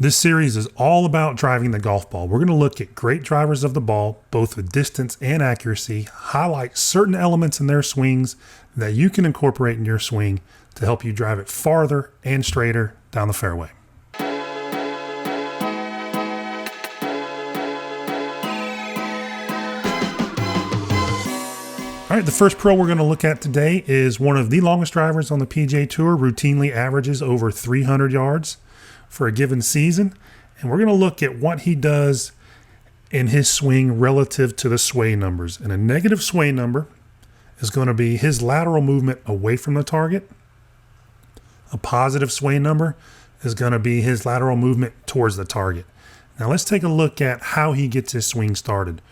This series is all about driving the golf ball. We're going to look at great drivers of the ball, both with distance and accuracy, highlight certain elements in their swings that you can incorporate in your swing to help you drive it farther and straighter down the fairway. All right, the first pro we're going to look at today is one of the longest drivers on the PGA Tour, routinely averages over 300 yards for a given season. And we're going to look at what he does in his swing relative to the sway numbers. And a negative sway number is going to be his lateral movement away from the target. A positive sway number is going to be his lateral movement towards the target. Now let's take a look at how he gets his swing started.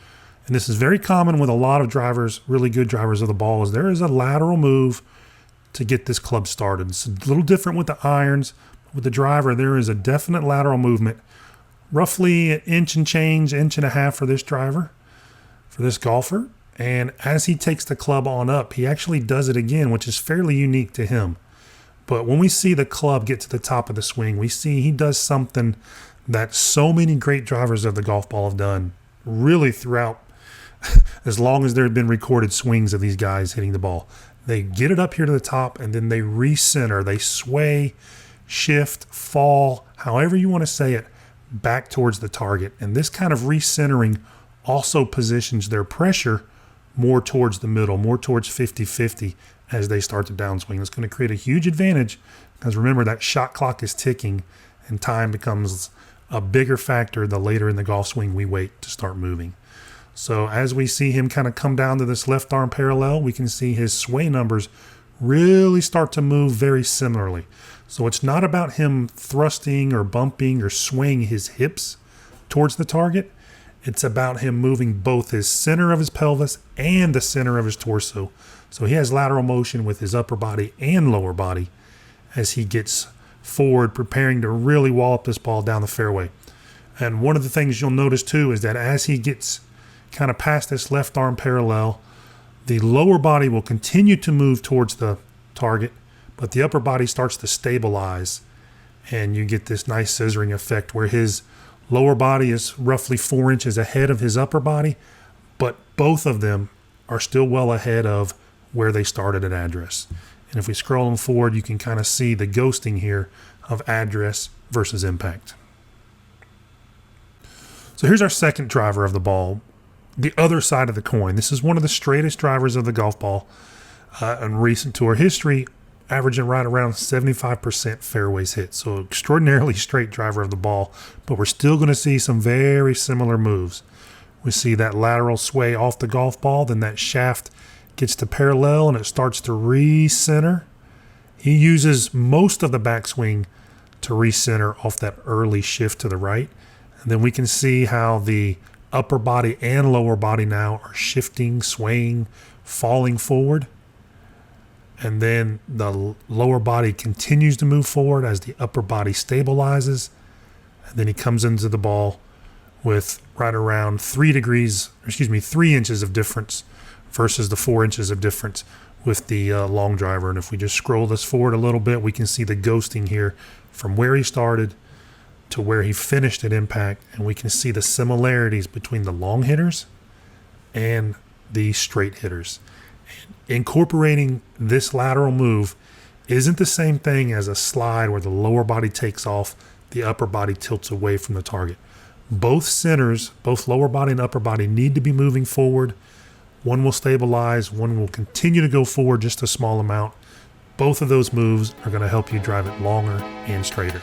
And this is very common with a lot of drivers, really good drivers of the ball, is there is a lateral move to get this club started. It's a little different with the irons. With the driver, there is a definite lateral movement, roughly an inch and change, inch and a half for this driver, for this golfer. And as he takes the club on up, he actually does it again, which is fairly unique to him. But when we see the club get to the top of the swing, we see he does something that so many great drivers of the golf ball have done really throughout, as long as there have been recorded swings of these guys hitting the ball. They get it up here to the top and then they recenter, they sway, shift, fall, however you want to say it, back towards the target. And this kind of recentering also positions their pressure more towards the middle, more towards 50-50 as they start to downswing. It's going to create a huge advantage because remember that shot clock is ticking and time becomes a bigger factor the later in the golf swing we wait to start moving. So as we see him kind of come down to this left arm parallel, we can see his sway numbers really start to move very similarly. So it's not about him thrusting or bumping or swaying his hips towards the target. It's about him moving both his center of his pelvis and the center of his torso. So he has lateral motion with his upper body and lower body as he gets forward, preparing to really wallop this ball down the fairway. And one of the things you'll notice too is that as he gets kind of past this left arm parallel, the lower body will continue to move towards the target, but the upper body starts to stabilize and you get this nice scissoring effect where his lower body is roughly 4 inches ahead of his upper body, but both of them are still well ahead of where they started at address. And if we scroll them forward, you can kind of see the ghosting here of address versus impact. So here's our second driver of the ball, the other side of the coin. This is one of the straightest drivers of the golf ball in recent tour history, averaging right around 75% fairways hit. So extraordinarily straight driver of the ball, but we're still going to see some very similar moves. We see that lateral sway off the golf ball, then that shaft gets to parallel and it starts to recenter. He uses most of the backswing to recenter off that early shift to the right. And then we can see how the upper body and lower body now are shifting, swaying, falling forward. And then the lower body continues to move forward as the upper body stabilizes. And then he comes into the ball with right around 3 inches of difference versus the 4 inches of difference with the long driver. And if we just scroll this forward a little bit, we can see the ghosting here from where he started to where he finished at impact. And we can see the similarities between the long hitters and the straight hitters. Incorporating this lateral move isn't the same thing as a slide where the lower body takes off, the upper body tilts away from the target. Both centers, both lower body and upper body, need to be moving forward. One will stabilize, one will continue to go forward just a small amount. Both of those moves are going to help you drive it longer and straighter.